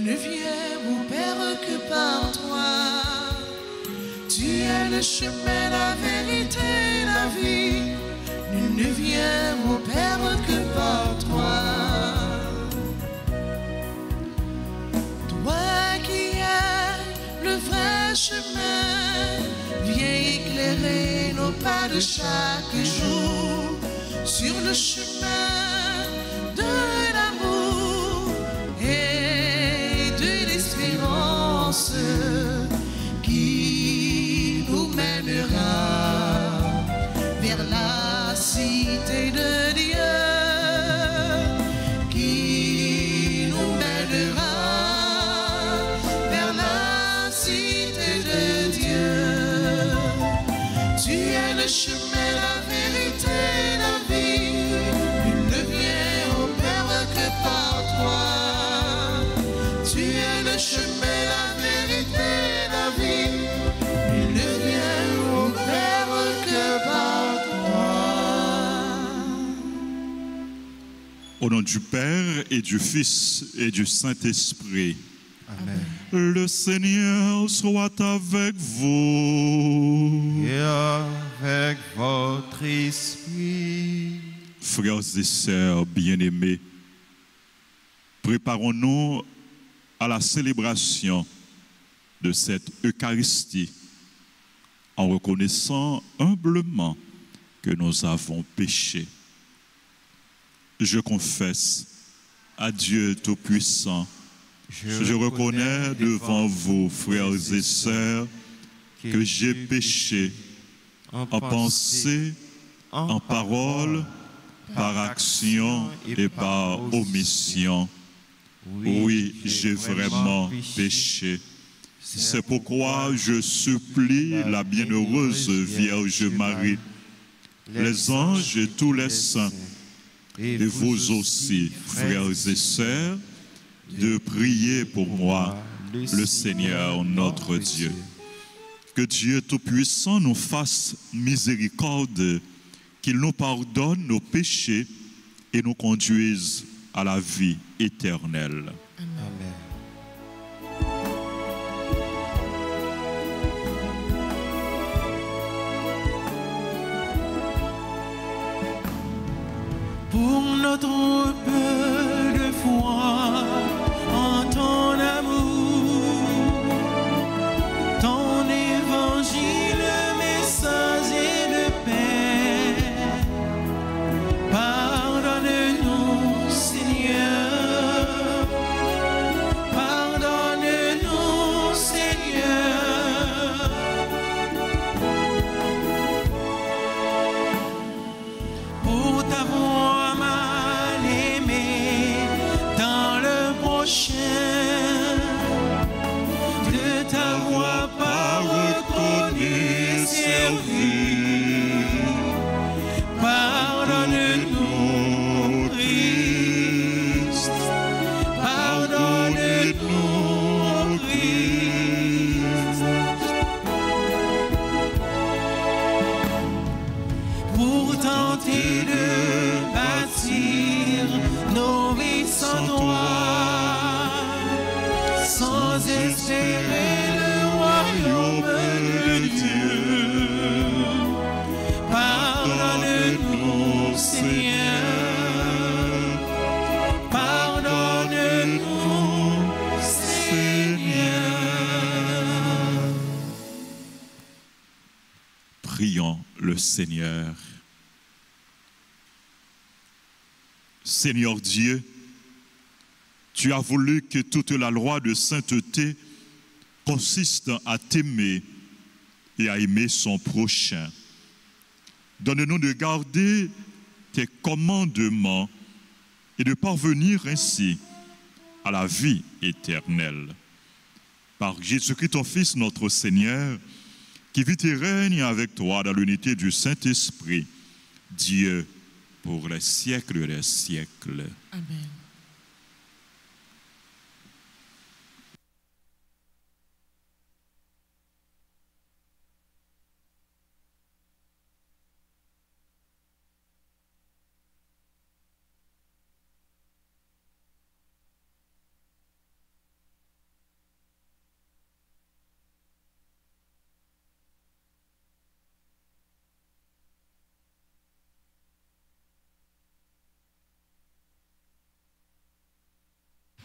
ne viens au Père que par toi. Tu es le chemin, la vérité, la vie. Nul ne vient au Père que par toi. Toi qui es le vrai chemin, viens éclairer nos pas de chaque jour sur le chemin de l'amour et de l'espérance qui nous mènera vers la cité de Dieu, qui nous mènera vers la cité de Dieu. Tu es le chemin, la vérité, la vie. Nul ne vient au Père que par toi. Tu es le chemin, la vérité, la vie. Nul ne vient au Père que par toi. Au nom du Père et du Fils et du Saint-Esprit. Amen. Le Seigneur soit avec vous. Et avec votre esprit. Frères et sœurs bien-aimés, préparons-nous à la célébration de cette Eucharistie en reconnaissant humblement que nous avons péché. Je confesse à Dieu Tout-Puissant, je reconnais devant vous, frères et sœurs, que j'ai péché en pensée, en parole, par action et par omission. Oui, j'ai vraiment péché. C'est pourquoi je supplie la bienheureuse Vierge Marie, les anges et tous les saints, et vous aussi, frères et sœurs, de prier pour moi, le Seigneur notre Dieu. Que Dieu Tout-Puissant nous fasse miséricorde, qu'il nous pardonne nos péchés et nous conduise à la vie éternelle. Amen. Pour notre peu de foi en ton amour, ton évangile, messager de paix, pardonne-nous, Seigneur, pardonne-nous, Seigneur. Pour t'avoir mal aimé dans le prochain, de t'avoir pas reconnu, servi. Pardonne-nous, Christ, pardonne-nous, Christ. Pour tenter de bâtir nos vies sans toi, sans espérer le royaume de Dieu. Pardonne-nous, Seigneur, pardonne-nous, Seigneur. Prions le Seigneur. Seigneur Dieu, tu as voulu que toute la loi de sainteté consiste à t'aimer et à aimer son prochain. Donne-nous de garder tes commandements et de parvenir ainsi à la vie éternelle. Par Jésus-Christ, ton Fils, notre Seigneur, qui vit et règne avec toi dans l'unité du Saint-Esprit, Dieu, pour les siècles des siècles. Amen.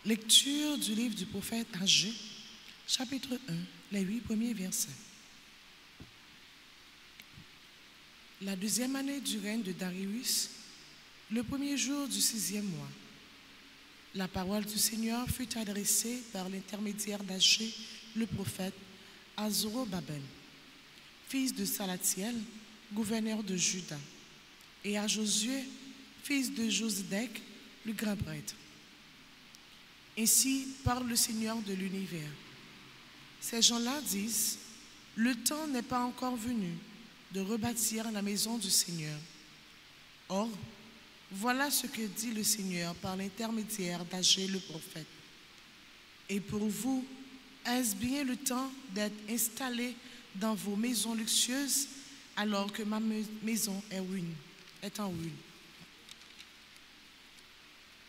Lecture du livre du prophète Agé, chapitre 1, les 8 premiers versets. La deuxième année du règne de Darius, le premier jour du 6e mois, la parole du Seigneur fut adressée par l'intermédiaire d'Agé, le prophète, à Zorobabel, fils de Salatiel, gouverneur de Juda, et à Josué, fils de Josidek, le grand prêtre. Ainsi parle le Seigneur de l'univers. Ces gens-là disent, le temps n'est pas encore venu de rebâtir la maison du Seigneur. Or, voilà ce que dit le Seigneur par l'intermédiaire d'Agé le prophète. Et pour vous, est-ce bien le temps d'être installé dans vos maisons luxueuses alors que ma maison est en ruine?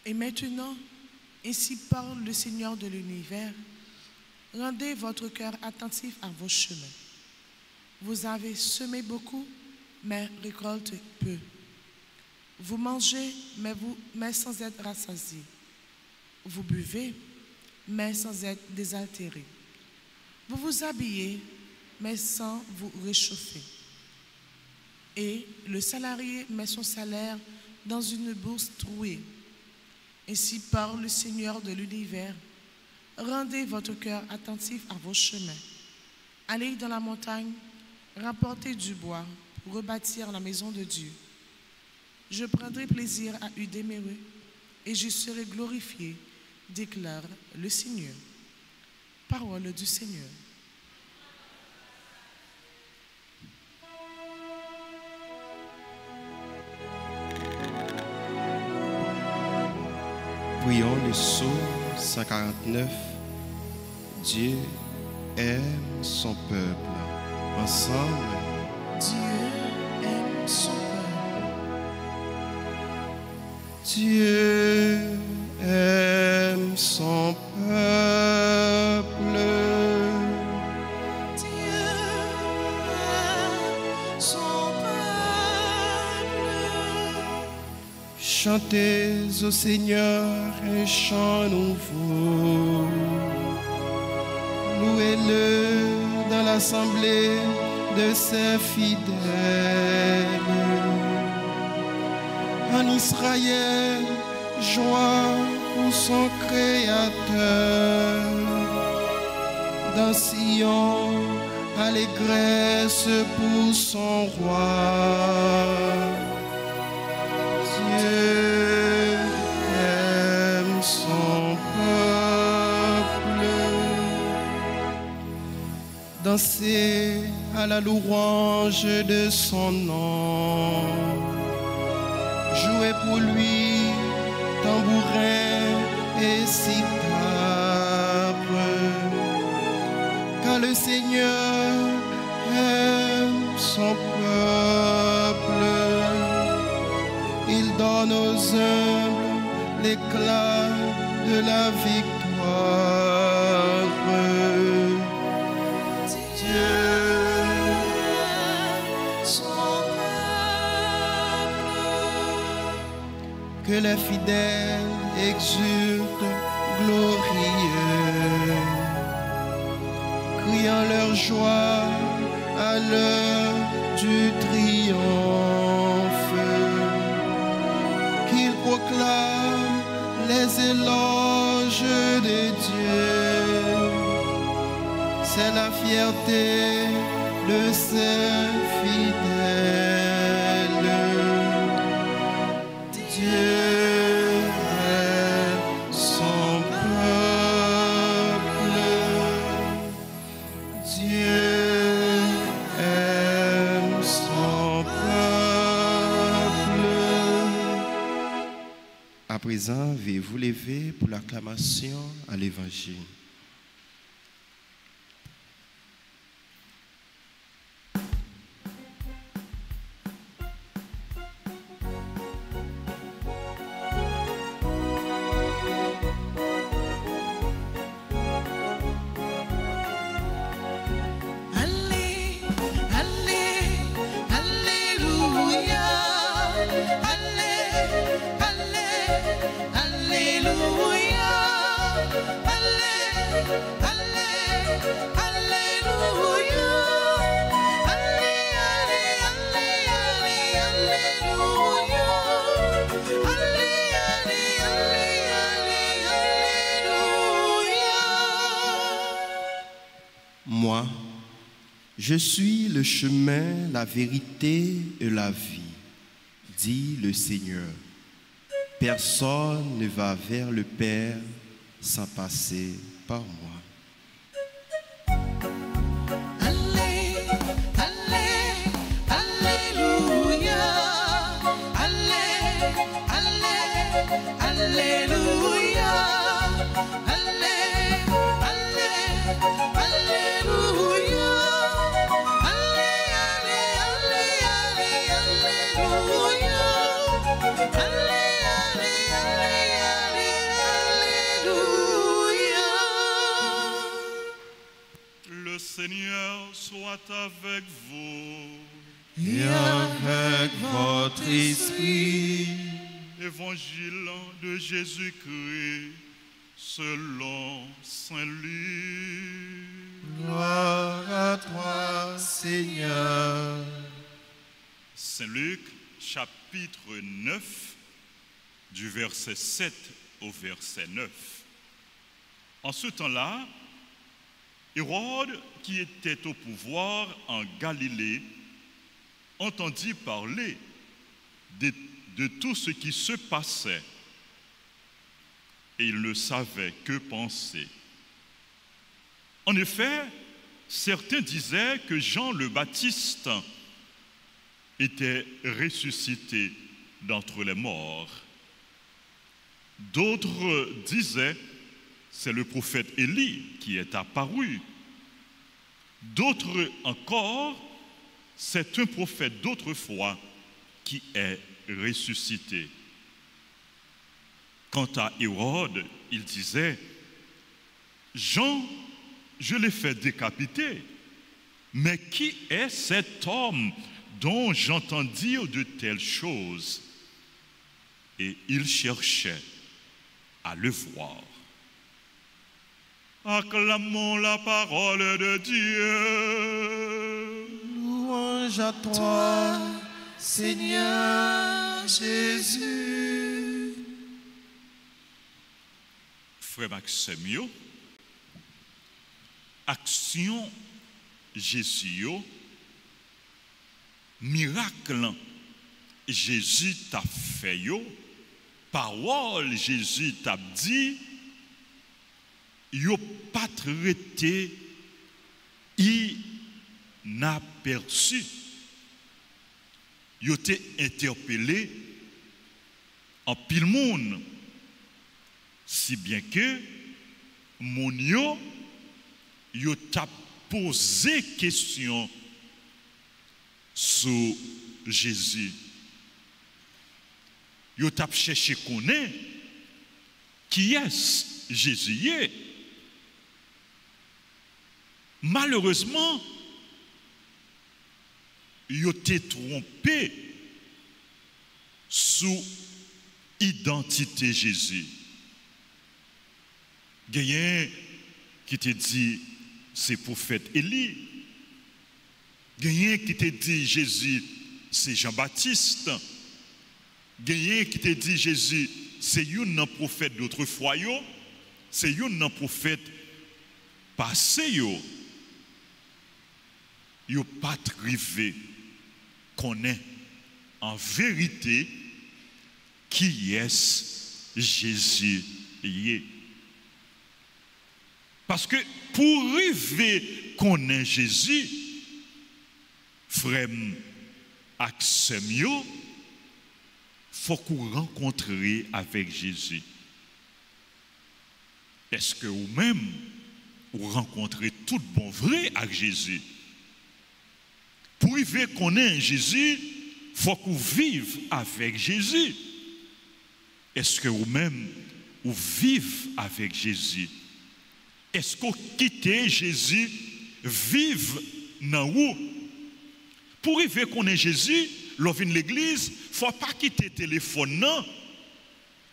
Et maintenant, ainsi parle le Seigneur de l'univers, rendez votre cœur attentif à vos chemins. Vous avez semé beaucoup, mais récoltez peu. Vous mangez, mais sans être rassasiés. Vous buvez, mais sans être désaltérés. Vous vous habillez, mais sans vous réchauffer. Et le salarié met son salaire dans une bourse trouée. Ainsi parle le Seigneur de l'univers. Rendez votre cœur attentif à vos chemins. Allez dans la montagne, rapportez du bois pour rebâtir la maison de Dieu. Je prendrai plaisir à y demeurer et je serai glorifié, déclare le Seigneur. Parole du Seigneur. Prions le psaume 149. Dieu aime son peuple. Ensemble. Dieu aime son peuple. Dieu aime son peuple. Dieu aime son peuple. Chantez au Seigneur un chant nouveau. Louez-le dans l'assemblée de ses fidèles. En Israël, joie pour son Créateur. Dans Sion, allégresse pour son roi. Dieu aime son peuple. Dansez à la louange de son nom. Jouez pour lui, tambourin et cithare. Car le Seigneur aime son peuple. Il donne aux humbles l'éclat de la victoire. Dieu aime son peuple. que les fidèles exultent glorieux, criant leur joie à l'heure du triomphe, qu'ils proclament les éloges de Dieu. C'est la fierté de ses fidèles. Dieu aime son peuple. Dieu aime son peuple. À présent, veuillez vous lever pour l'acclamation à l'Évangile. Alléluia. Moi, je suis le chemin, la vérité et la vie, dit le Seigneur. Personne ne va vers le Père sans passer par moi. Le Seigneur soit avec vous. Et avec votre esprit. Évangile de Jésus-Christ selon Saint Luc. Gloire à toi, Seigneur. Saint Luc, chapitre 9, du verset 7 au verset 9. En ce temps-là, Hérode, qui était au pouvoir en Galilée, entendit parler de tout ce qui se passait, et il ne savait que penser. En effet, certains disaient que Jean le Baptiste était ressuscité d'entre les morts. D'autres disaient, c'est le prophète Élie qui est apparu. D'autres encore, c'est un prophète d'autrefois qui est ressuscité. Quant à Hérode, il disait, Jean, je l'ai fait décapiter, mais qui est cet homme dont j'entends dire de telles choses? Et il cherchait à le voir. Acclamons la parole de Dieu. Louange à toi, Seigneur Jésus. Frère Maxime, action Jésus, miracle Jésus t'a fait, parole Jésus t'a dit, yo pas traité inaperçu. Yo t'ai interpellé en pile monde, si bien que mon yo t'a posé question sur Jésus. Yo t'a cherché connaître qui est Jésus. Malheureusement, yo t'ai trompé sous identité Jésus. Gayen qui te dit c'est prophète Élie. Gayen qui te dit Jésus c'est Jean-Baptiste. Gayen qui te dit Jésus c'est un prophète d'autrefois. C'est un prophète passé. Yo pas trivé connaît en vérité qui est Jésus. Parce que pour arriver connaître Jésus, frère Axemio, faut qu'on rencontre avec Jésus. Est-ce que vous-même vous rencontrez tout bon vrai avec Jésus? Pour arriver connaître Jésus, faut qu'on vive avec Jésus. Est-ce que vous-même vous vivez avec Jésus? Est-ce que vous quittez Jésus, vive dans vous? Pour arriver connaître Jésus, l'on vient de l'église, il ne faut pas quitter le téléphone,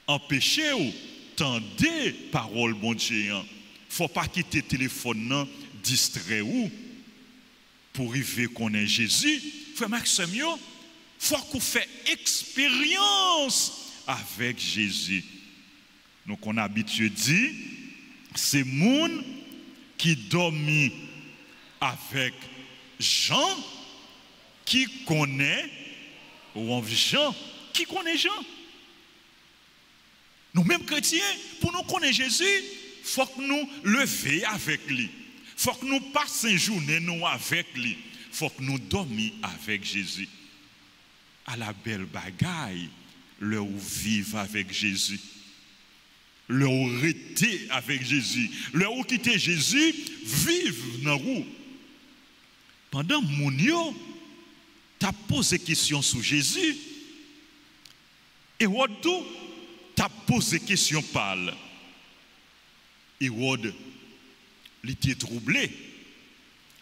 empêcher ou tendez parole bon Dieu. faut pas quitter le téléphone distrait ou pour arriver qu'on est Jésus. Frère Maxime, faut qu'on fait expérience avec Jésus. Donc on a habitué dit, c'est moun qui dormit avec Jean qui connaît ou Jean qui connaît Jean. Nous mêmes chrétiens, pour nous connaître Jésus, il faut que nous levions avec lui. Il faut que nous passions une journée nous avec lui. Il faut que nous dormions avec Jésus. À la belle bagaille, leur vivre avec Jésus. Leur rester avec Jésus. Leur quitter Jésus, vivre dans la roue. Pendant mon yo, tu as posé question sur Jésus. Et Rodou, tu as posé question par là. Et Rod, il était troublé,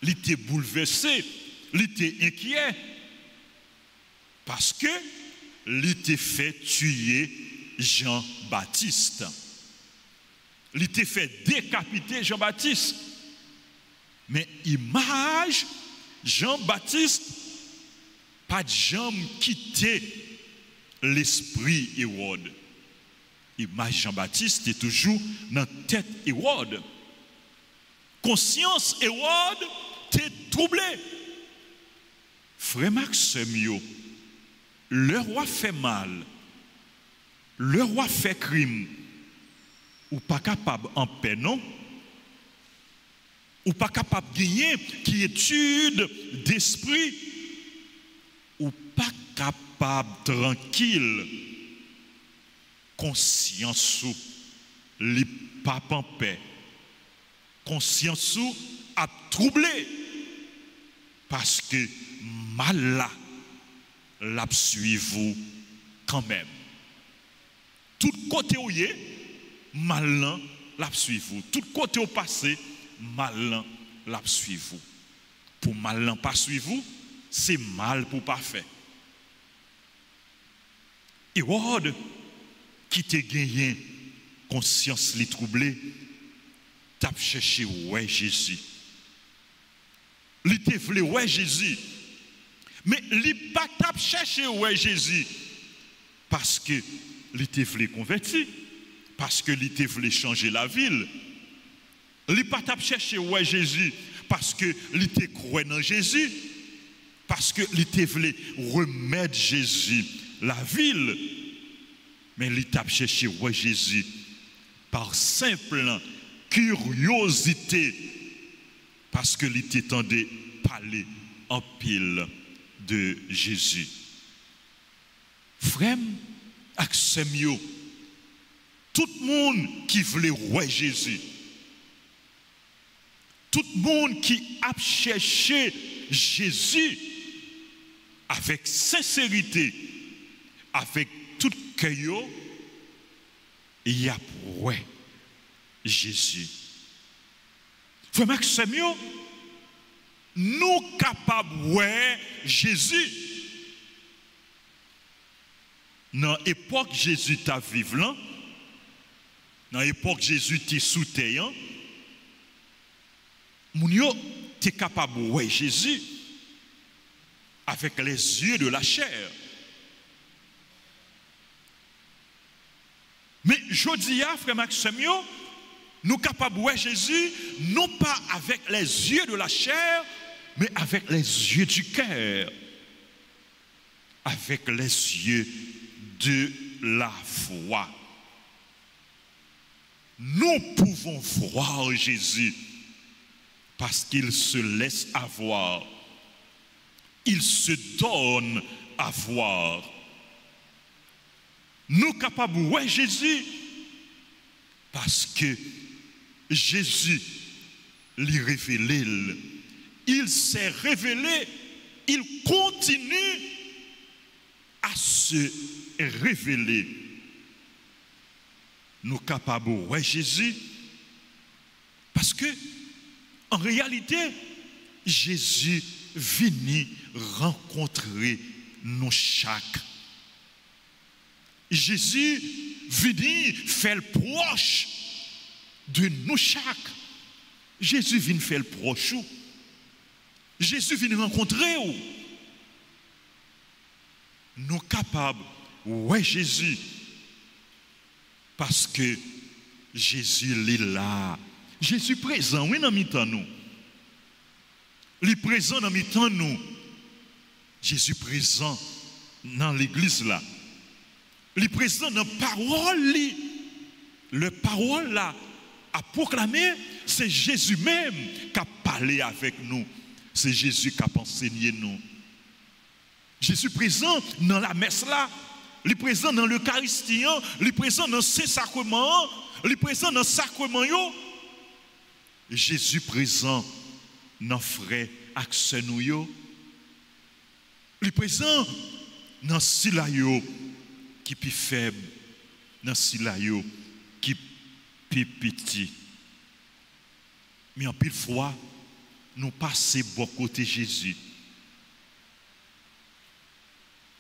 il était bouleversé, il était inquiet. Parce que il était fait tuer Jean-Baptiste. Il était fait décapiter Jean-Baptiste. Mais image, Jean-Baptiste, pas de jambe quitter l'esprit Hérode. Image Jean-Baptiste est toujours dans la tête Hérode. Conscience Hérode t'est troublé. Frère Maxime, le roi fait mal, le roi fait crime, ou pas capable en paix, non? Ou pas capable de gagner quiétude d'esprit, ou pas capable tranquille, conscience ou les papes en paix, conscience ou a troublé, parce que mal là, l'a suivre quand même. Tout côté où y est, malin l'a suivre. Tout côté au passé, malin l'a suivre. Pour malin pas suivre, c'est mal pour pas faire. Hérode, qui te gagné conscience li troublée, t'a cherché ouais Jésus. Li te voulait ouais Jésus. Mais li pas t'a cherché ouais Jésus parce que li te voulait convertir, parce que li te voulait changer la ville. Li pas t'a cherché ouais Jésus parce que li te croit dans Jésus, parce que li te voulait remettre Jésus la ville. Mais li t'a cherché ouais Jésus par simple curiosité, parce que li t'entendait parler en pile de Jésus. Frère, Axemio, tout le monde qui voulait voir Jésus, tout le monde qui a cherché Jésus avec sincérité, avec tout cœur, il y a pour Jésus. Frère Maximio, nous capables de voir Jésus. Dans l'époque Jésus t'a vivant, dans l'époque Jésus t'es sous terre, Mounio t'es capable de voir Jésus avec les yeux de la chair. Mais je dis à frère Maximio, nous sommes capables de voir Jésus, non pas avec les yeux de la chair, mais avec les yeux du cœur, avec les yeux de la foi. Nous pouvons voir Jésus parce qu'il se laisse avoir, il se donne à voir. Nous sommes capables de voir Jésus parce que Jésus lui révélé, il s'est révélé, il continue à se révéler. Nous sommes capables de voir Jésus parce que en réalité, Jésus vient rencontrer nous chaque. Jésus vient faire proche de nous chaque. Jésus vient faire le proche. Jésus vient rencontrer. Nous capables, ouais Jésus. Parce que Jésus est là. Jésus présent, oui, dans mi-temps nous. Il est présent dans mi-temps nous. Jésus présent dans l'église là. Il est présent dans la parole. Le parole là à proclamer, c'est Jésus même qui a parlé avec nous. C'est Jésus qui a enseigné nous. Jésus présent dans la messe là. Il est présent dans l'Eucharistie, il est présent dans ces sacrements, il est présent dans le sacrement. Jésus présent dans frères et nous. Il est présent dans Silayo qui est plus faible, dans Silayo qui est plus petit. Mais en pile fois, nous passons beaucoup côté Jésus.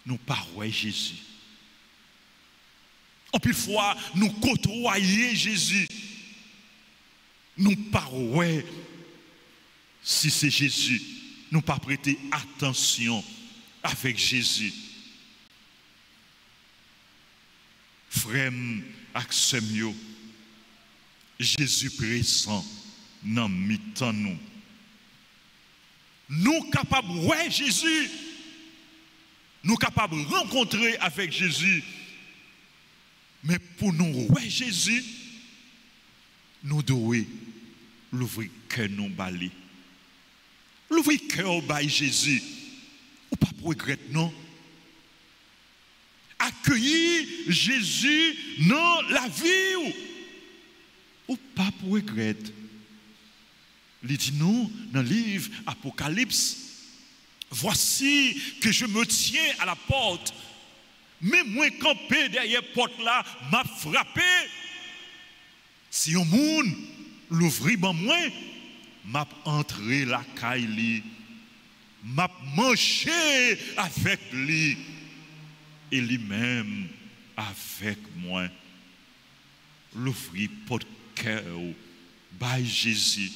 Nous parlons Jésus. En pile fois, nous côtoyons Jésus. Nous parlons si c'est Jésus. Nous pas prêter attention avec Jésus. Frère Axemio, Jésus présent dans mi-temps nous. Nous capables, ouais Jésus. Nous capables de rencontrer avec Jésus. Mais pour nous, ouais Jésus, nous devons l'ouvrir cœur nous balai. L'ouvrir cœur by Jésus. Ou pas pour regretter, non? Accueillir Jésus dans la vie. Ou pas pour regretter. Il dit nous dans le livre Apocalypse. Voici que je me tiens à la porte. Mais moi, campé derrière la porte là, m'a frappé. Si un monde l'ouvrit, moi, m'a entré la caille, m'a mangé avec lui, et lui-même avec moi. L'ouvrit porte cœur, by Jésus.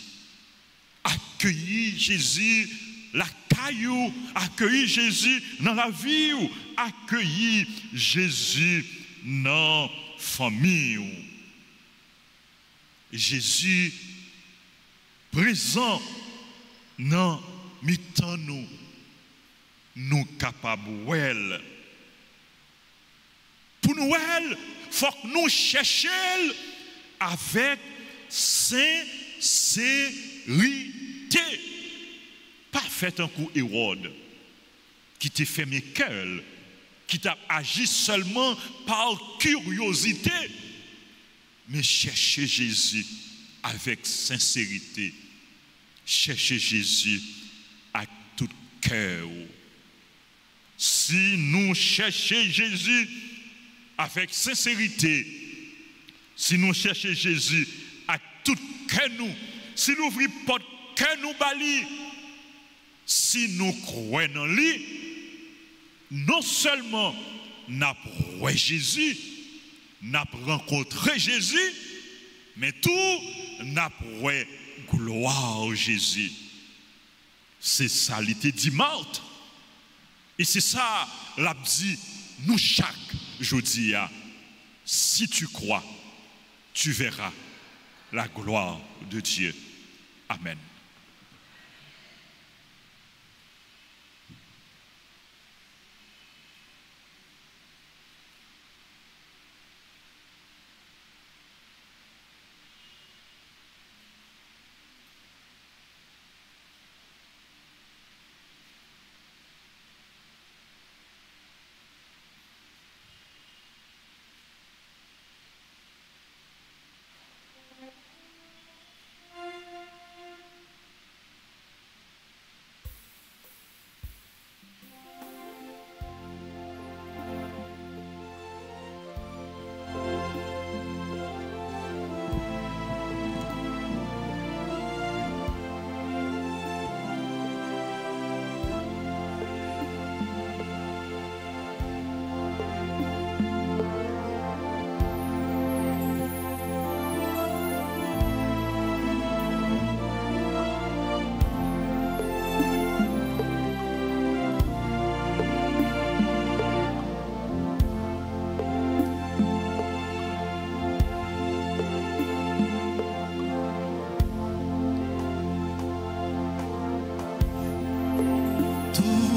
Accueillir Jésus. La caillou, accueillir Jésus dans la vie, accueillir Jésus dans la famille. Jésus présent dans mi-temps nous capables. Pour nous, il faut que nous cherchions avec sincérité. Pas fait un coup Hérode qui t'a fait mes cœurs, qui t'a agi seulement par curiosité, mais cherchez Jésus avec sincérité. Cherchez Jésus avec tout cœur. Si nous cherchons Jésus avec sincérité, si nous cherchons Jésus avec tout cœur nous, si nous ouvrons pas de cœur nous bali, si nous croyons en lui, non seulement nous avons Jésus, nous avons rencontré Jésus, mais tout nous avons gloire à Jésus. C'est ça l'été dit Marthe. Et c'est ça l'a dit nous chaque jeudi. Si tu crois, tu verras la gloire de Dieu. Amen.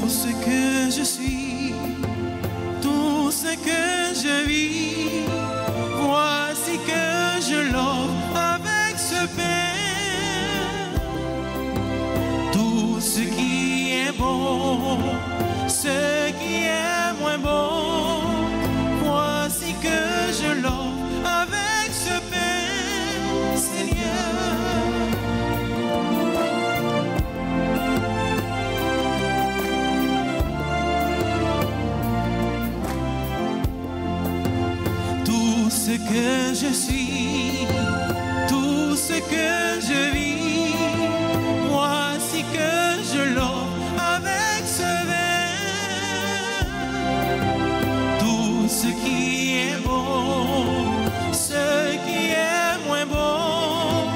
tout ce que je suis, tout ce que je vis, voici que je l'offre avec ce pain. Tout ce qui est bon, ce qui est moins bon, voici que je l'offre avec ce pain, Seigneur. Tout ce que je suis, tout ce que je vis, voici que je l'offre avec ce vin. Tout ce qui est bon, ce qui est moins bon,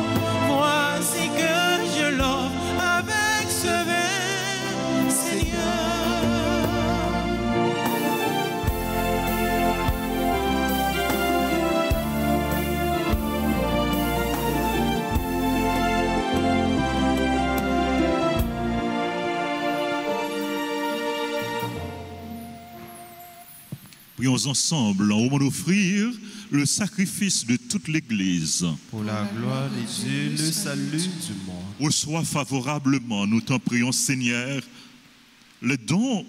voici que je l'offre avec ce vin, Seigneur. Prions ensemble en offrir le sacrifice de toute l'Église. Pour la gloire de Dieu, le salut du monde. Reçois favorablement, nous t'en prions Seigneur, les dons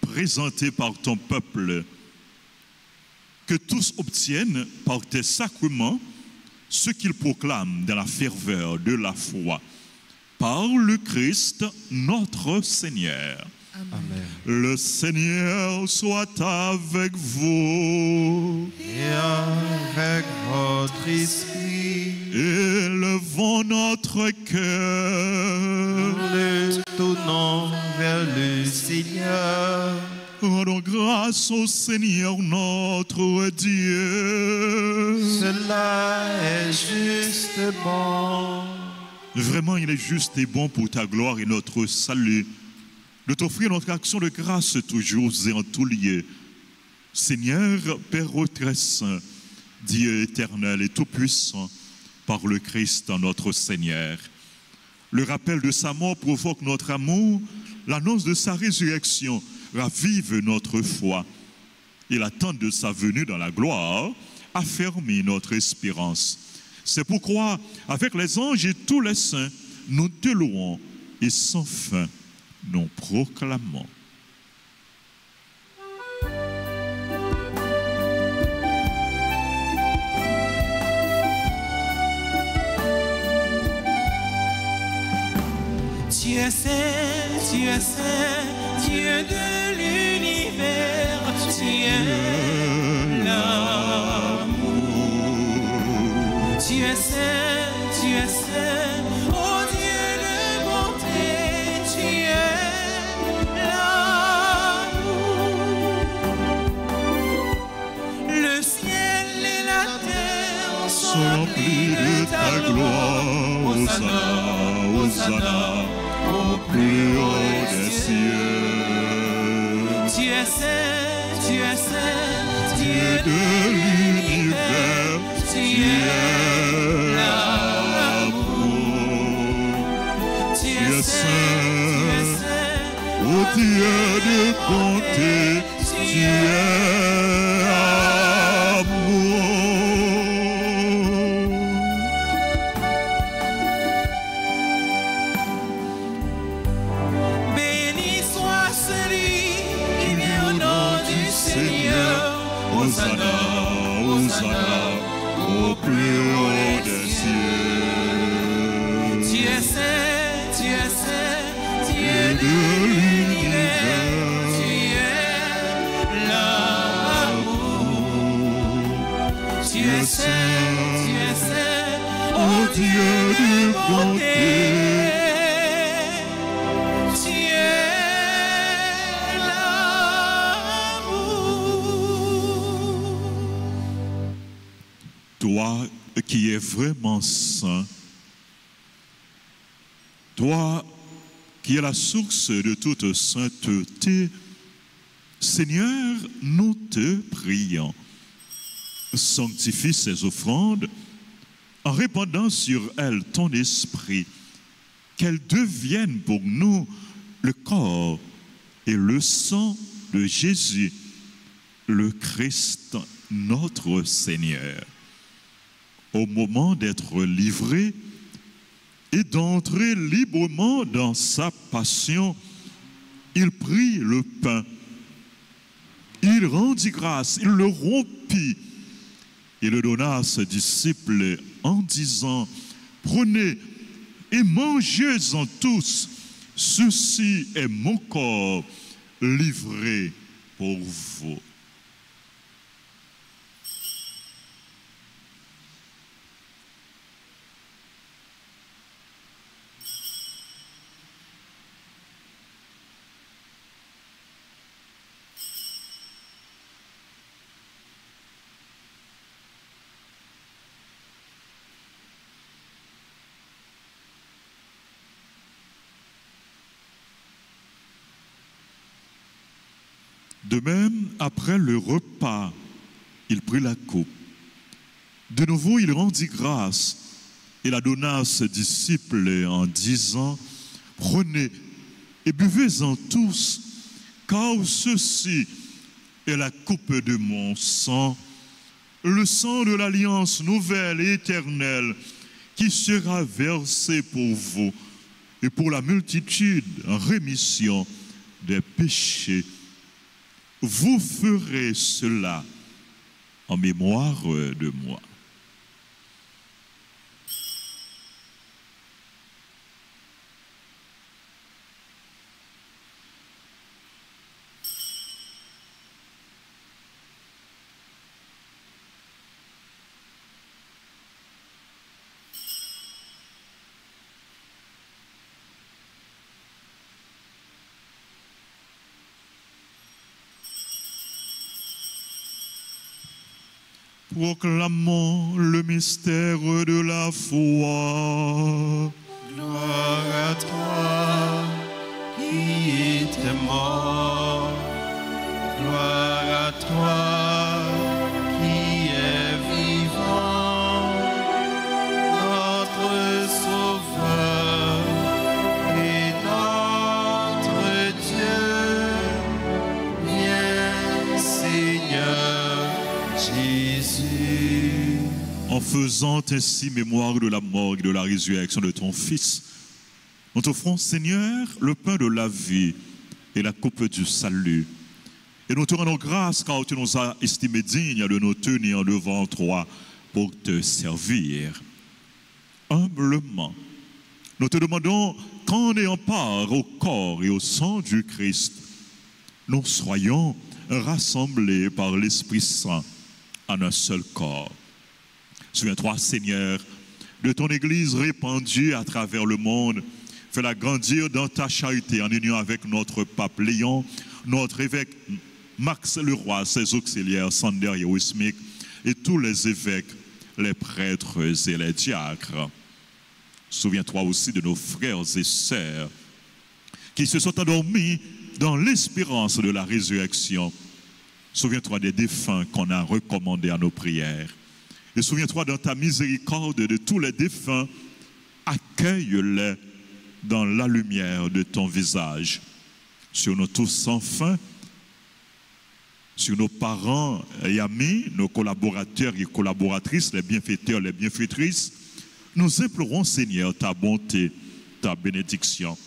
présentés par ton peuple, que tous obtiennent par tes sacrements ce qu'ils proclament dans la ferveur de la foi. Par le Christ, notre Seigneur. Amen. Le Seigneur soit avec vous. Et avec votre esprit, Élevons notre cœur. le tournons vers le Seigneur. Rendons grâce au Seigneur notre Dieu. Cela est juste bon. Vraiment, il est juste et bon pour ta gloire et notre salut de t'offrir notre action de grâce toujours et en tout lieu. Seigneur, Père très saint, Dieu éternel et tout-puissant, par le Christ notre Seigneur. Le rappel de sa mort provoque notre amour, l'annonce de sa résurrection ravive notre foi et l'attente de sa venue dans la gloire affermit notre espérance. C'est pourquoi, avec les anges et tous les saints, nous te louons et sans fin nous proclamons. Tu es saint, Dieu de l'univers, tu es l'amour. Tu es saint, oh Dieu de bonté, tu es l'amour. Le ciel et la terre sont remplis de ta gloire, Hosanna, Hosanna. Au plus haut des cieux. Tu es saint, Dieu de l'univers, tu es l'amour. Tu es saint, Ô Dieu de bonté, tu es amour. Hosanna, Hosanna, au plus haut des cieux. Tu es saint, Dieu de l'univers, tu es l'amour. Tu es saint, oh Dieu de bonté. Toi qui es vraiment saint, toi qui es la source de toute sainteté, Seigneur, nous te prions. Sanctifie ces offrandes en répandant sur elles ton esprit, qu'elles deviennent pour nous le corps et le sang de Jésus, le Christ, notre Seigneur. Au moment d'être livré et d'entrer librement dans sa passion, il prit le pain, il rendit grâce, il le rompit et le donna à ses disciples en disant: prenez et mangez-en tous, ceci est mon corps livré pour vous. De même, après le repas, il prit la coupe. De nouveau, il rendit grâce et la donna à ses disciples en disant: prenez et buvez-en tous, car ceci est la coupe de mon sang, le sang de l'alliance nouvelle et éternelle qui sera versé pour vous et pour la multitude en rémission des péchés. Vous ferez cela en mémoire de moi. Proclamons le mystère de la foi. Gloire à toi qui étais mort. Gloire à toi qui es vivant. Notre Sauveur et notre Dieu. Viens, Seigneur Jésus. En faisant ainsi mémoire de la mort et de la résurrection de ton Fils, nous t'offrons, Seigneur, le pain de la vie et la coupe du salut. Et nous te rendons grâce car tu nous as estimés dignes de nous tenir devant toi pour te servir. Humblement, nous te demandons qu'en ayant part au corps et au sang du Christ, nous soyons rassemblés par l'Esprit Saint en un seul corps. Souviens-toi, Seigneur, de ton Église répandue à travers le monde. Fais-la grandir dans ta charité en union avec notre pape Léon, notre évêque Max Leroy, ses auxiliaires Sander et Wismic, et tous les évêques, les prêtres et les diacres. Souviens-toi aussi de nos frères et sœurs qui se sont endormis dans l'espérance de la résurrection. Souviens-toi des défunts qu'on a recommandés à nos prières. Et souviens-toi dans ta miséricorde de tous les défunts, accueille-les dans la lumière de ton visage. Sur nous tous enfin, sur nos parents et amis, nos collaborateurs et collaboratrices, les bienfaiteurs, les bienfaitrices, nous implorons, Seigneur, ta bonté, ta bénédiction.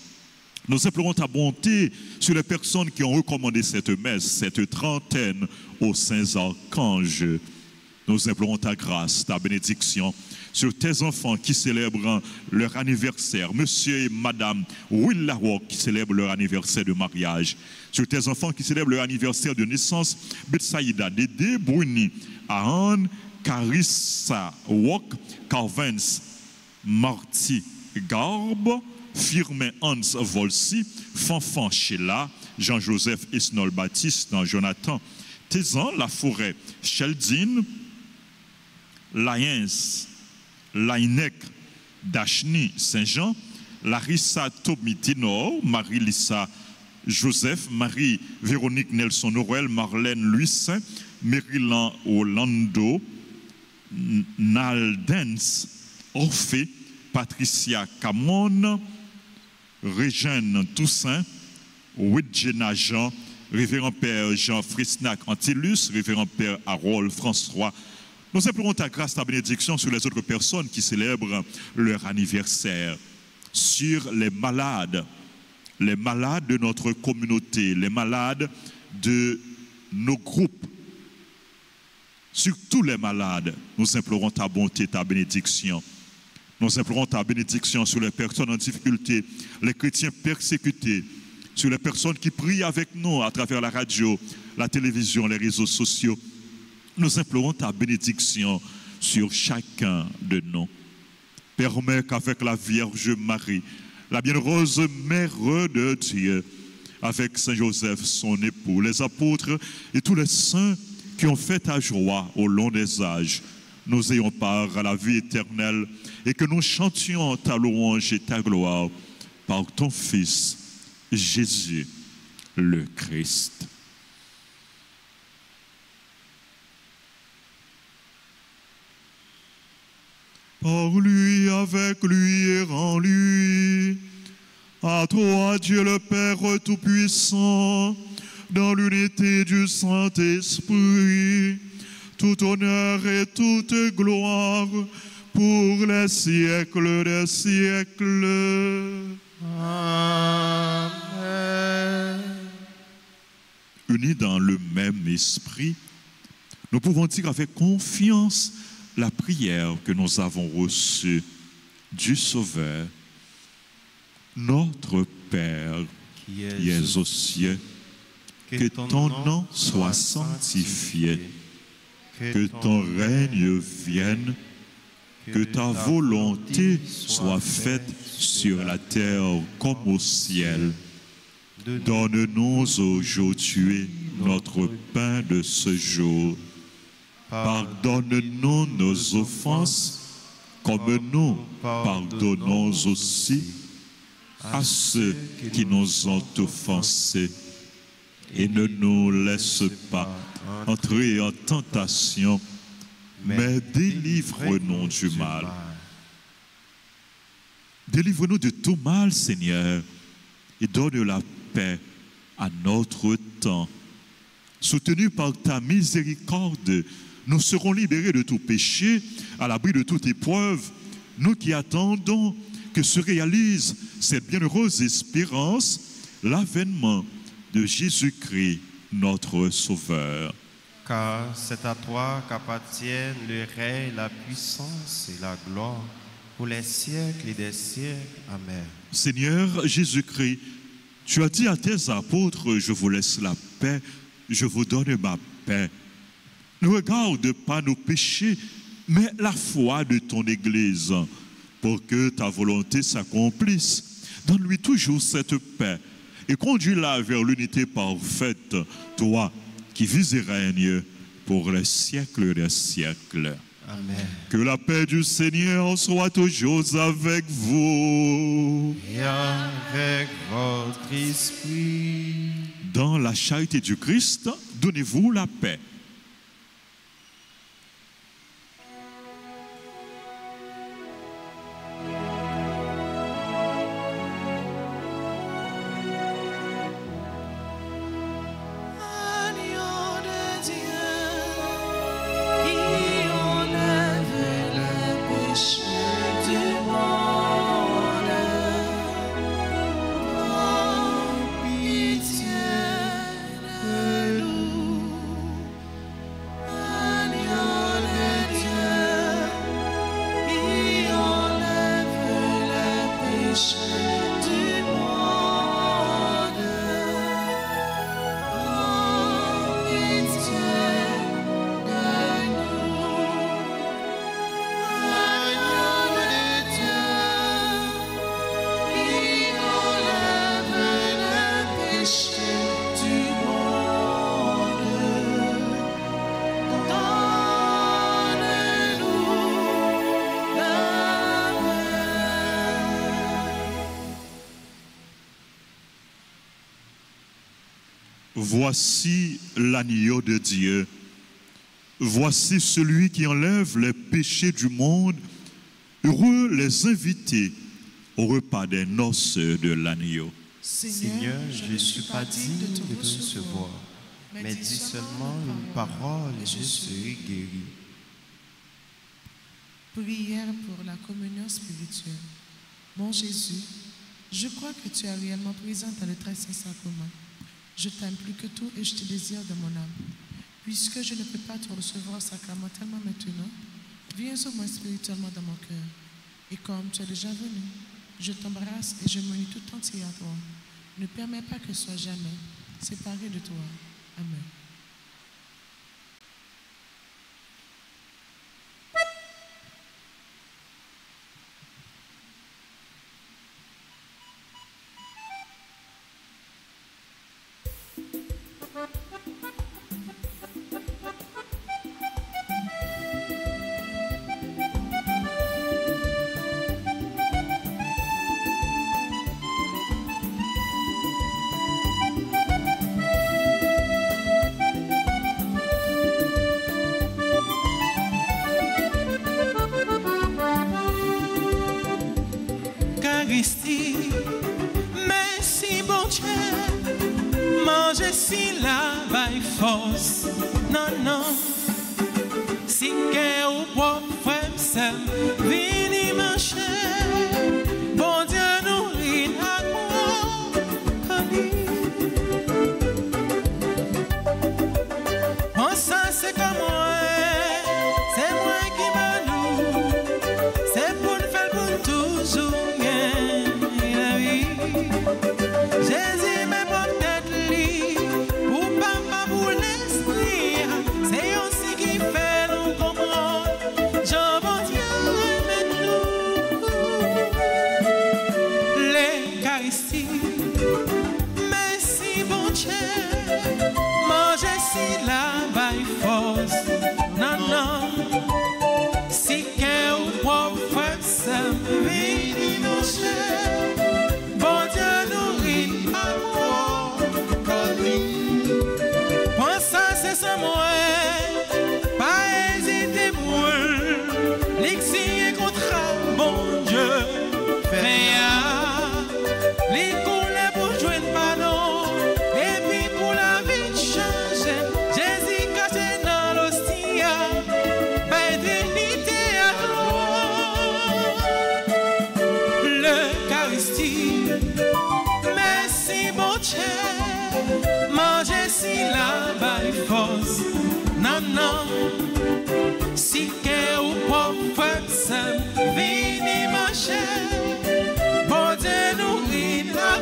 Nous implorons ta bonté sur les personnes qui ont recommandé cette messe, cette trentaine aux saints archanges. Nous implorons ta grâce, ta bénédiction sur tes enfants qui célèbrent leur anniversaire. Monsieur et Madame Will Larocque qui célèbrent leur anniversaire de mariage. Sur tes enfants qui célèbrent leur anniversaire de naissance. Betsaïda, Dédé, Bruni, Aaron, Carissa, Wok, Carvens, Marty, Garbe, Firmin Hans Volsi, Fanfan Sheila, Jean-Joseph Esnol Baptiste, Jonathan, Tézan, La Forêt, Sheldin, Lyens, Lainec, Dachny, Saint-Jean, Larissa Tomitino, Marie-Lissa Joseph, Marie-Véronique Nelson Norel, Marlène Louis-Saint, Maryland Orlando, Naldens, Orphée, Patricia Camon, Régène Toussaint, Widjena Jean, révérend Père Jean Frisnac Antilus, révérend Père Harold François. Nous implorons ta grâce, ta bénédiction sur les autres personnes qui célèbrent leur anniversaire, sur les malades de notre communauté, les malades de nos groupes, sur tous les malades. Nous implorons ta bonté, ta bénédiction. Nous implorons ta bénédiction sur les personnes en difficulté, les chrétiens persécutés, sur les personnes qui prient avec nous à travers la radio, la télévision, les réseaux sociaux. Nous implorons ta bénédiction sur chacun de nous. Permets qu'avec la Vierge Marie, la bienheureuse Mère de Dieu, avec Saint Joseph, son époux, les apôtres et tous les saints qui ont fait ta joie au long des âges, nous ayons part à la vie éternelle et que nous chantions ta louange et ta gloire par ton Fils, Jésus, le Christ. Par lui, avec lui et en lui, à toi, Dieu le Père Tout-Puissant, dans l'unité du Saint-Esprit, tout honneur et toute gloire pour les siècles des siècles. Amen. Unis dans le même esprit, nous pouvons dire avec confiance la prière que nous avons reçue du Sauveur. Notre Père, qui es aux cieux, que ton nom soit sanctifié, que ton règne vienne, que ta volonté soit faite sur la terre comme au ciel. Donne-nous aujourd'hui notre pain de ce jour. Pardonne-nous nos offenses, comme nous pardonnons aussi à ceux qui nous ont offensés. Et ne nous laisse pas entrer en tentation, mais délivre-nous du mal. Délivre-nous de tout mal, Seigneur, et donne la paix à notre temps. Soutenus par ta miséricorde, nous serons libérés de tout péché, à l'abri de toute épreuve, nous qui attendons que se réalise cette bienheureuse espérance, l'avènement de Jésus-Christ, notre Sauveur. Car c'est à toi qu'appartiennent le règne, la puissance et la gloire pour les siècles et des siècles. Amen. Seigneur Jésus-Christ, tu as dit à tes apôtres, je vous laisse la paix, je vous donne ma paix. Ne regarde pas nos péchés, mais la foi de ton Église, pour que ta volonté s'accomplisse. Donne-lui toujours cette paix et conduis-la vers l'unité parfaite, toi qui vis et règnes pour les siècles des siècles. Amen. Que la paix du Seigneur soit toujours avec vous. Et avec votre esprit. Dans la charité du Christ, donnez-vous la paix. Voici l'agneau de Dieu. Voici celui qui enlève les péchés du monde. Heureux les invités au repas des noces de l'agneau. Seigneur, je ne suis pas digne de te recevoir, mais dis seulement une parole et je serai guéri. Prière pour la communion spirituelle. Mon Jésus, je crois que tu es réellement présent dans le très saint sacrement. Je t'aime plus que tout et je te désire de mon âme. Puisque je ne peux pas te recevoir sacramentellement maintenant, viens au moins spirituellement dans mon cœur. Et comme tu es déjà venu, je t'embrasse et je m'unis tout entier à toi. Ne permets pas que je sois jamais séparé de toi. Amen. Merci bon Dieu, manger si la vaille force, non, non, si que ou propre sem, vini manger, bon Dieu nourrit à quoi, oh ça c'est comme moi, c'est moi qui m'alloue, c'est pour le faire pour toujours. Jésus me porte lui, pour papa pour l'esprit, c'est aussi qui fait nous comprendre, Jean bon Dieu avec nous. L'Eucharistie, merci bon Dieu, manger si la vaille force, non, non, si que ou propre ça vini manger. Manger si la vaille force, non, non, si que ou propre ça vini manger, bon Dieu nourrit la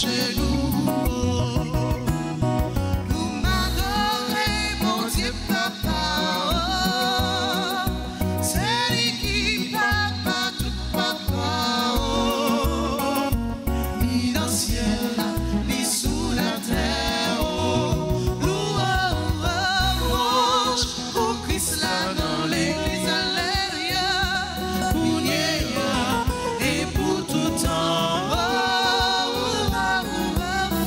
genoux. Nous m'adorer, mon Dieu, papa. C'est lui qui papa, tout papa. Ni dans le ciel, ni sous la terre. Louange pour Christ là dans l'église, alléluia. Pour Yéya et pour tout temps.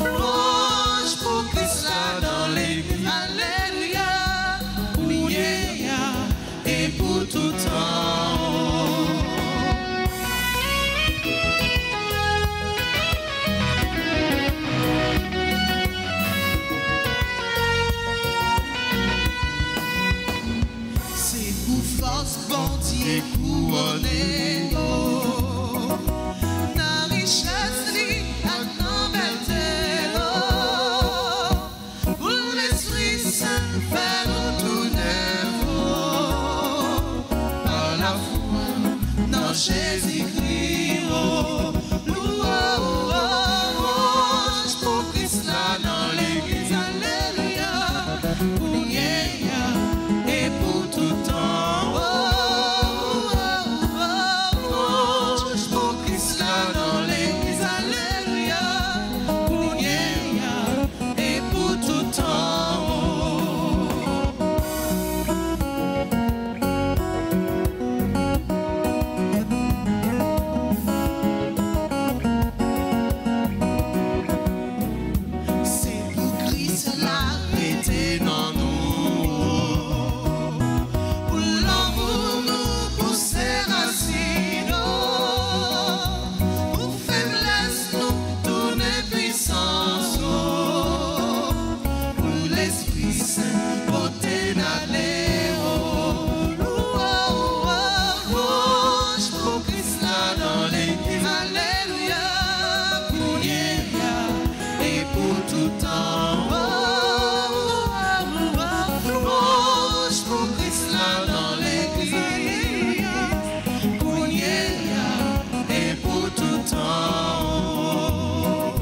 Louange pour Christ là dans l'église, alléluia. Pour Yéya et pour tout temps. C'est pour force bon Dieu couronné, na richesse li ak nan belté, pour l'Esprit Saint fait nous tout neuf, par la foi dans Jésus-Christ. Louange pour Christ là dans l'église, alléluia. Pour Yéya et pour tout temps. Louange pour Christ là dans l'église, alléluia. Pour Yéya et pour tout temps. C'est pour Christ l'arrêter dans nous, pour l'amour nous, pour ses racines, pour faiblesse nous, tourner puissance, pour l'Esprit Saint, porter d'aller. Louange pour Christ là dans l'église, alléluia. Pour Yéya et pour tout temps. Louange pour Christ là dans l'église, pour Yéya et pour tout temps.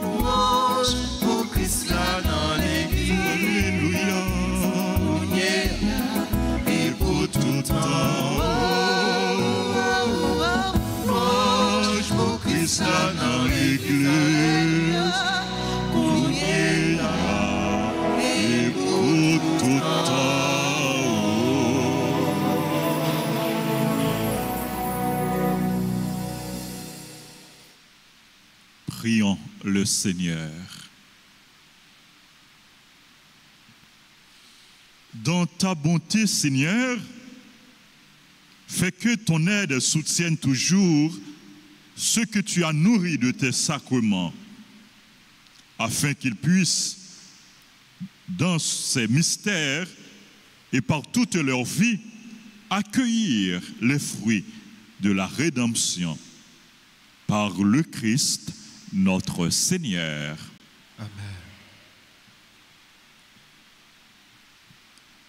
Louange pour Christ là dans l'église, pour Yéya et pour tout temps. Louange pour Christ là dans l'église, pour Yéya et pour tout temps. Prions le Seigneur. Dans ta bonté, Seigneur, fais que ton aide soutienne toujours ceux que tu as nourris de tes sacrements, afin qu'ils puissent, dans ces mystères et par toute leur vie, accueillir les fruits de la rédemption par le Christ, notre Seigneur. Amen.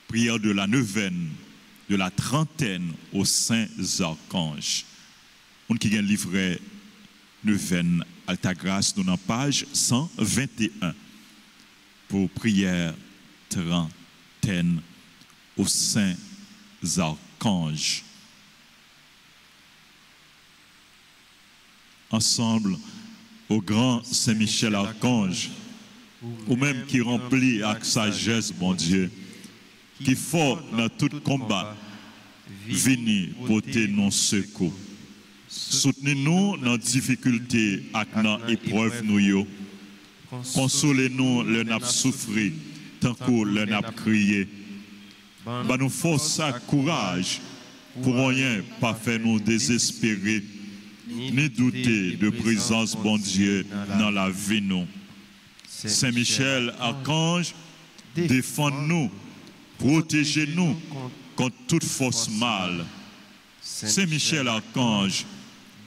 Prière de la neuvaine, de la trentaine aux saints archanges. On qui a livré neuvaine Alta Grâce dans la page 121 pour prière trentaine aux saints archanges. Ensemble, au grand Saint-Michel Archange, ou même qui remplit avec sagesse, bon Dieu, qui fort dans tout combat, venez porter nos secours. Soutenez-nous dans difficulté et dans épreuve nous. Consolez-nous le n'a souffri, tant que le n'a crié. Bah nous force à courage, pour rien pas faire nous désespérer, ni douter de présence bon Dieu dans la vie nous. Saint-Michel Archange, défends-nous, protégez-nous contre toute force mal. Saint-Michel Archange,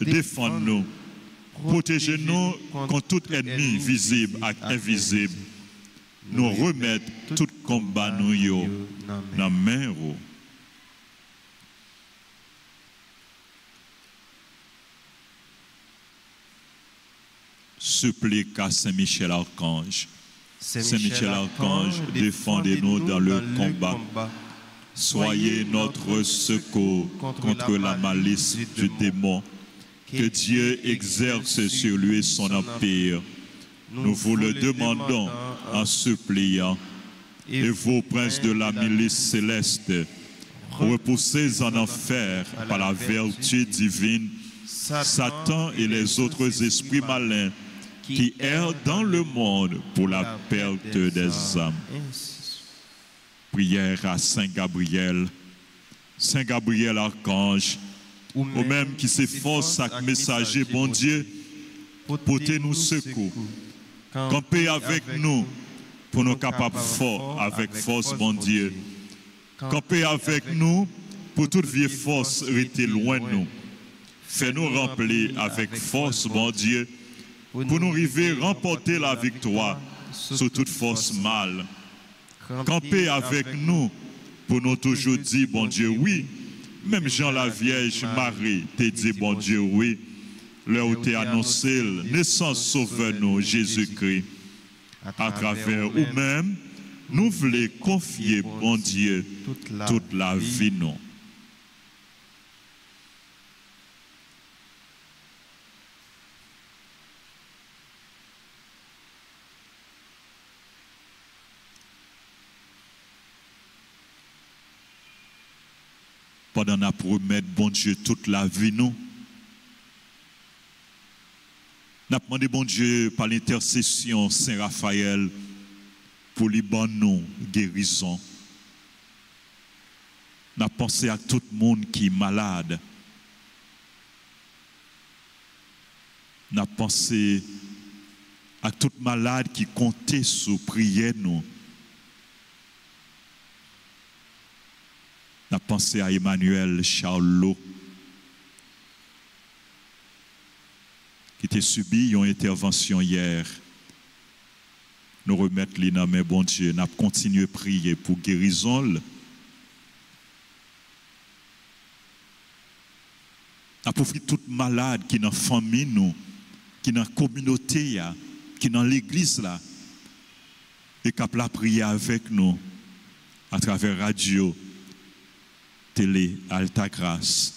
défends-nous, protégez-nous contre tout ennemi visible et invisible. Nous remettre tout combat nous dans la main. supplique à Saint Michel Archange. Saint Michel Archange, défendez-nous dans le combat. Soyez notre secours contre la malice du démon. Que Dieu exerce sur lui son empire. Nous vous le demandons en suppliant. Et vous, princes de la milice céleste, repoussez en enfer par la vertu divine Satan et les autres esprits malins qui errent dans le monde pour la perte des âmes. Prière à Saint Gabriel. Saint Gabriel archange, ou même qui s'efforce avec messager bon Dieu, portez-nous secours. Campez avec nous pour nous capables fort avec force bon Dieu. Campez avec nous pour toute vieille force rester loin de nous. Fais-nous remplir avec force bon Dieu pour nous arriver à remporter la victoire sur toute force mal. Campez avec nous pour nous toujours dire bon Dieu oui. Même Jean la Vierge Marie t'a dit bon Dieu oui. L'heure où t'es annoncé naissance sauveur nous Jésus-Christ. À travers nous-mêmes, nous voulons confier bon Dieu toute la vie nous. Pendant qu'on promettre bon Dieu toute la vie nous, nous avons demandé bon Dieu par l'intercession Saint Raphaël pour lui donner nous guérison. Nous avons pensé à tout le monde qui est malade. Nous avons pensé à tout malade qui comptait sur prière nous. Nous avons pensé à Emmanuel Charlot qui a subi une intervention hier. Nous remettons les noms, bon Dieu, nous avons continué à prier pour guérison. Nous avons offert tout malade qui est dans la famille, nous, qui est dans la communauté, qui est dans l'église, là, et qui a prié avec nous à travers radio, télé, Alta Grâce.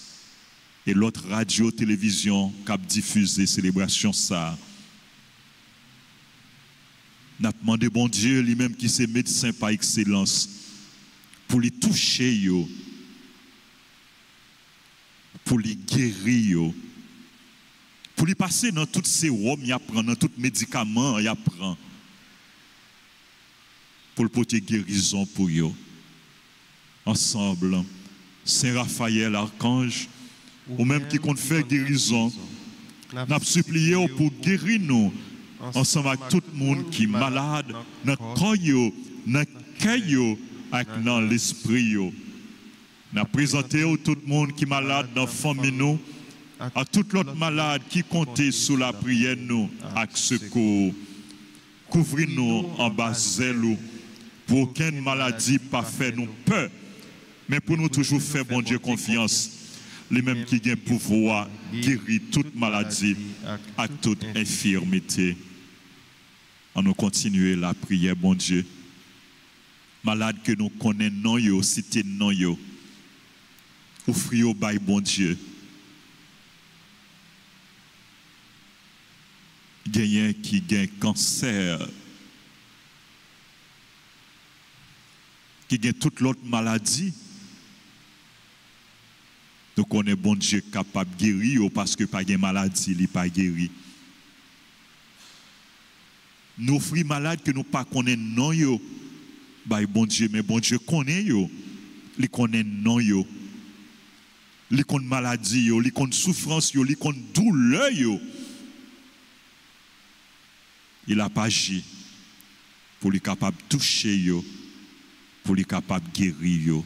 Et l'autre radio, télévision qui a diffusé célébration ça. Nous avons demandé bon Dieu, lui-même qui est médecin par excellence, pour lui toucher, pour lui guérir, pour lui passer dans tous ces sérum, il apprend, dans tous les médicaments, il apprend, pour le porter guérison pour eux. Ensemble, Saint Raphaël, archange, ou même qui compte faire guérison, nous avons supplié pour guérir nous, ensemble avec tout le monde qui est malade, dans le corps, dans le cœur, et dans l'esprit. Nous avons présenté tout le monde qui est malade dans la famille, nous, à tout l'autre malade qui comptait sous la prière, nous, avec secours. Couvrez-nous en bas zèle, pour aucune maladie pas fait nous peur, mais pour nous toujours faire, bon Dieu, confiance. Les mêmes qui ont pouvoir guérir toute maladie et toute infirmité. On nous continuer la prière, bon Dieu. Malade que nous connaissons, non yo, cité non yo. Offrir au bail, bon Dieu. Gagnant qui gagne cancer. Qui gagne toute l'autre maladie. Nous connaissons bon Dieu capable de guérir parce que pas de maladie, il n'est pas guéri. Nous offrons malades que nous ne connaissons pas non yo. Bah bon Dieu, mais bon Dieu connaît yo. Il connaît non yo. Il connaît maladie yo, il connaît souffrance yo, il connaît douleur yo. Il a pas agi pour lui capable de toucher yo, pour lui capable de guérir yo.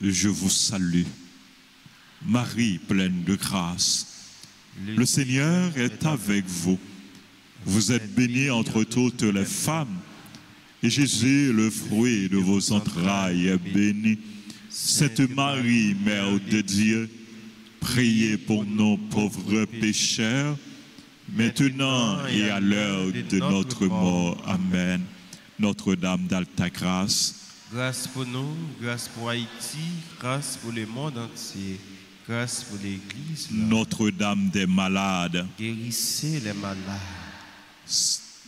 Je vous salue, Marie pleine de grâce, le Seigneur est avec vous. Vous êtes bénie entre toutes les femmes, et Jésus, le fruit de vos entrailles, est béni. Sainte Marie, Mère de Dieu, priez pour nos pauvres pécheurs, maintenant et à l'heure de notre mort. Amen. Notre-Dame d'Alta Grâce, Grâce pour nous, grâce pour Haïti, grâce pour le monde entier, grâce pour l'Église. Notre-Dame des malades, Guérissez les malades.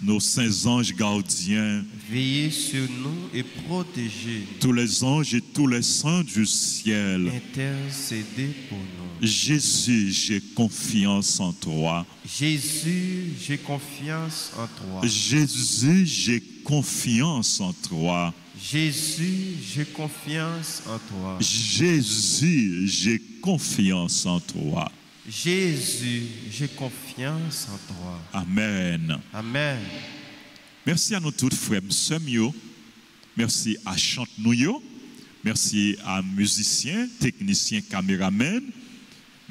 nos saints anges gardiens, Veillez sur nous et protégez-nous. tous les anges et tous les saints du ciel. Intercédez pour nous. Jésus, j'ai confiance en toi. Jésus, j'ai confiance en toi. Jésus, j'ai confiance en toi. Jésus, j'ai confiance en toi. Jésus, j'ai confiance en toi. Jésus, j'ai confiance en toi. Amen. Amen. Merci à nous toutes, frères et sœurs. Merci à chante-nous. Merci à musiciens, techniciens, caméramens.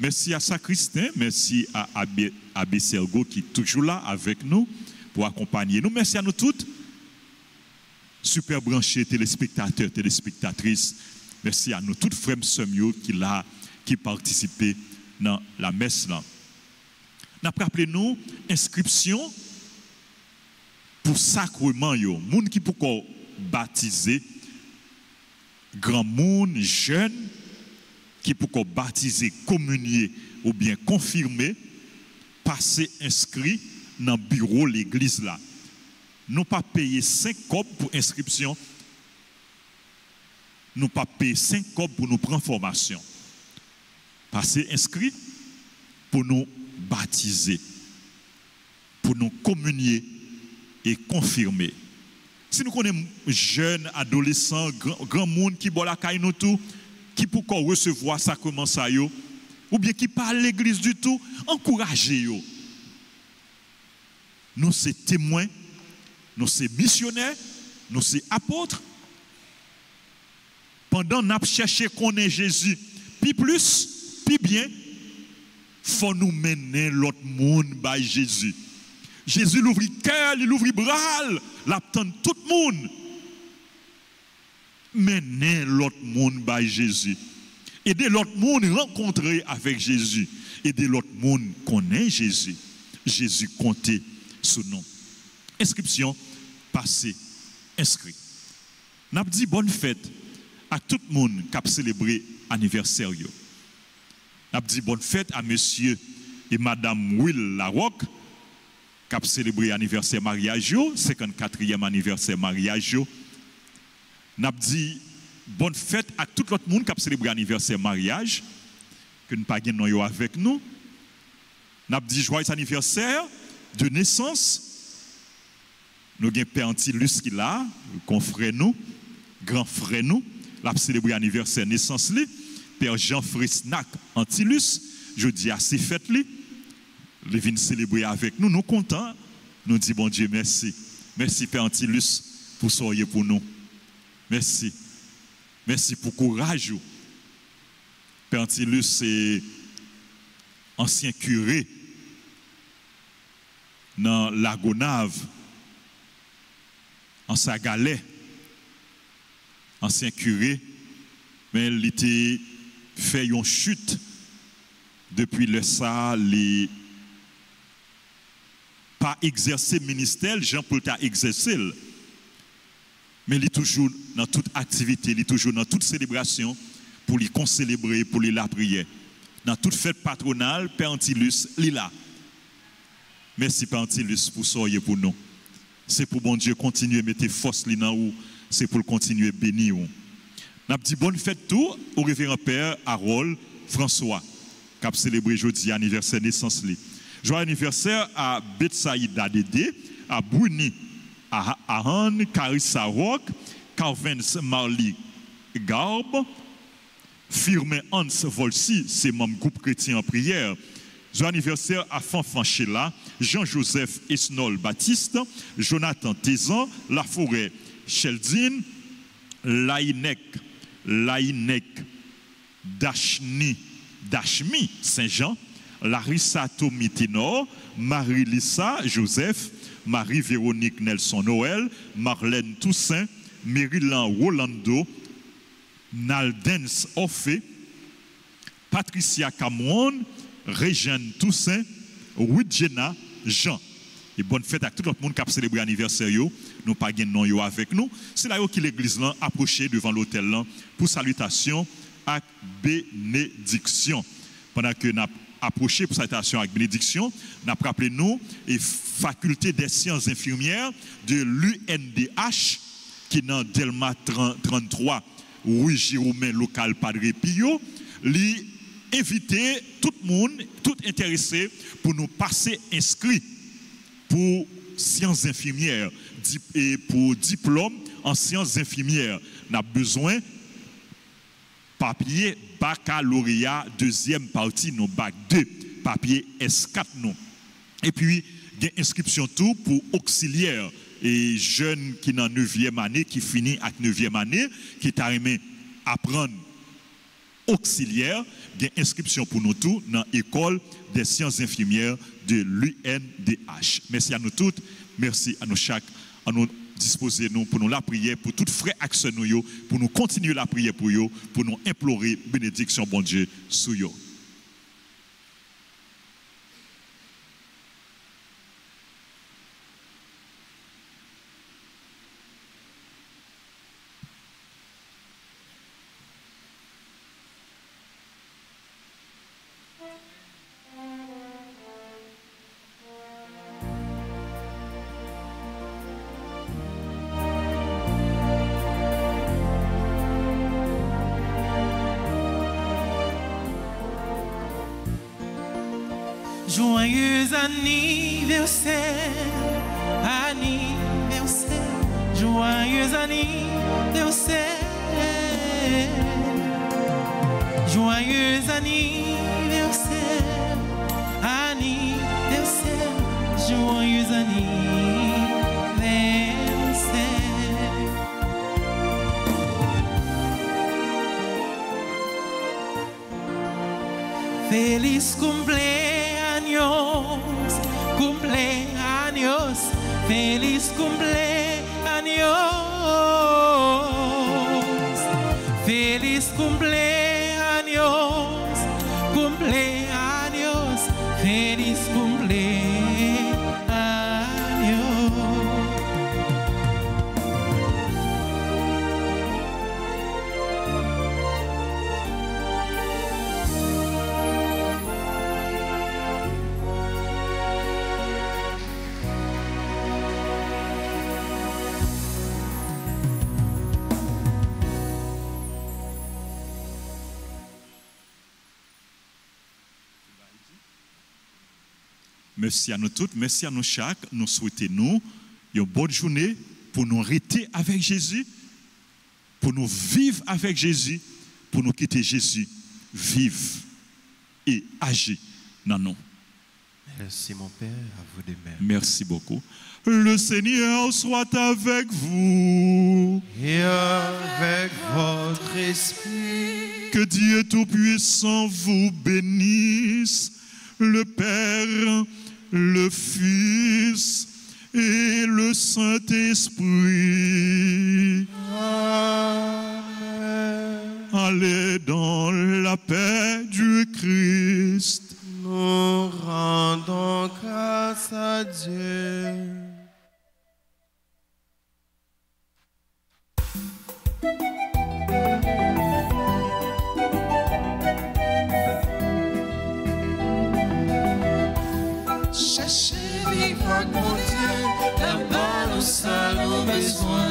Merci à Sacristain. Merci à Abbé Sergo qui est toujours là avec nous pour accompagner nous. Merci à nous toutes. Super branchés, téléspectateurs, téléspectatrices. Merci à nous toutes, frères et sœurs qui participent dans la messe. Nous rappelons inscription pour sacrement. Moun qui pourquoi baptiser, grand monde, jeune, qui pourquoi baptiser, communier ou bien confirmer, passer inscrit dans le bureau de l'église là. Nous pas payer 5 copes pour inscription. Nous pas payer 5 copes pour nous prendre formation. Passer inscrit pour nous baptiser, pour nous communier et confirmer. Si nous connaissons jeunes, adolescents, grand monde qui boit la caille nous tout, qui pourquoi recevoir sacrement ça yo, ou bien qui parle à l'église du tout, encouragez yo. Nous sommes témoins, nous sommes missionnaires, nous sommes apôtres. Pendant nous cherchons qu'on est Jésus, puis plus, puis bien, faut nous mener l'autre monde by Jésus. Jésus l'ouvre cœur, il ouvre bras, l'attend tout le monde. Mener l'autre monde by Jésus. Aider l'autre monde rencontrer avec Jésus. Aider l'autre monde connaître Jésus. Jésus compter sur nous. Inscription passée, inscrit. N'a dit bonne fête à tout le monde qui a célébré l'anniversaire. N'a dit bonne fête à monsieur et madame Will Larocque qui a célébré l'anniversaire mariage, 54e anniversaire mariage. N'a dit bonne fête à tout l'autre monde qui a célébré l'anniversaire mariage, que nous pas gagnons avec nous. N'a dit joyeux anniversaire de naissance. Nous avons Père Antilus qui est là, confrère nous, grand frère nous, l'a célébré l'anniversaire naissance li. Père Jean Fresnac Antilus, je dis à ses fêtes li. Il vient célébrer avec nous, nous contents. Nous disons bon Dieu merci. Merci Père Antilus pour soyez pour nous. Merci. Merci pour courage. Père Antilus c'est ancien curé dans la Gonave, en Sagalais, ancien curé, mais il était fait une chute depuis le ça, les pas exercer ministère, Jean-Paul t'a exercé. Mais il est toujours dans toute activité, il est toujours dans toute célébration pour les concélébrer, pour les la prière. Dans toute fête patronale, Père Antilus, il est là. Merci Père Antilus pour soyez pour nous. C'est pour bon Dieu continuer à mettre force là où c'est pour continuer à bénir. N'a dit bonne fête tout au révérend Père Harold François qui a célébré jeudi anniversaire naissance li. Joyeux anniversaire à Betsaïda Dédé, à Bruni, à Han Carissa Rock, Carvens Marley Garbe, Firmin Hans Volsi, c'est mon groupe chrétien en prière. Joyeux anniversaire à Fanfan Chela, Jean-Joseph Esnol Baptiste, Jonathan Tézan, Laforêt Sheldin, Laïnek, Dachni Dachmi Saint-Jean, Larissa Tommy Ténor, Marie-Lisa Joseph, Marie-Véronique Nelson Noël, Marlène Toussaint, Maryland Rolando, Naldens Orphée, Patricia Cameron, Régine Toussaint, Widjena Jean. Et bonne fête à tout le monde qui a célébré l'anniversaire. Nous pas de nom avec nous. C'est là que l'église a approché devant l'hôtel pour salutation et bénédiction. Pendant que nous avons approché pour salutation et bénédiction, nous avons rappelé nous et faculté des sciences infirmières de l'UNDH qui est dans Delma 33, rue Giroumen, local Padre Pio, lui inviter tout le monde, tout intéressé pour nous passer inscrits pour sciences infirmières et pour diplôme en sciences infirmières. On a besoin papier baccalauréat deuxième partie, nos bac 2, papier S4 non. Et puis il y a inscription tout pour auxiliaire et jeunes qui dans 9e année qui finit avec 9e année qui t'a aimé apprendre auxiliaire, il y a inscription pour nous tous dans l'école des sciences infirmières de l'UNDH. Merci à nous toutes, merci à nous chaque, à nous disposer nous pour nous la prière, pour toute frère action nous, pour nous continuer la prière pour eux, pour nous implorer bénédiction bon Dieu sur eux. Joyeux anniversaire, anniversaire, joyeux anniversaire, joyeux anniversaire, anniversaire, joyeux anniversaire. Feliz cumpleaños, cumpleaños, feliz cumpleaños, feliz cumpleaños, cumpleaños, feliz cumpleaños. Merci à nous toutes, merci à nous chaque. Nous souhaitons une bonne journée pour nous rester avec Jésus, pour nous vivre avec Jésus, pour nous quitter Jésus, vivre et agir dans nous. Merci mon Père, à vous de même. Merci beaucoup. Le Seigneur soit avec vous. Et avec votre esprit. Que Dieu Tout-Puissant vous bénisse, le Père, le Fils et le Saint-Esprit. Amen. Allez dans la paix du Christ. Nous rendons grâce à Dieu. Cherchez vivre mon Dieu, là-bas nous sommes besoin.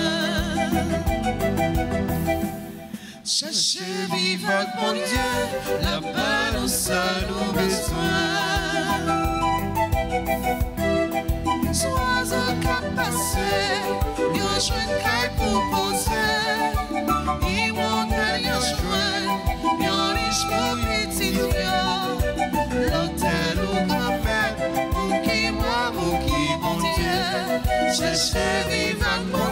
Cherchez vivre mon Dieu, là-bas nous sommes besoin. Sois un capacité, yo jeune caille pour poser. Il monte yo jeune, yo riche pour petit yo. L'hôtel ou grand-père, pour qui moi, pour qui mon Dieu. Cherchez vivre mon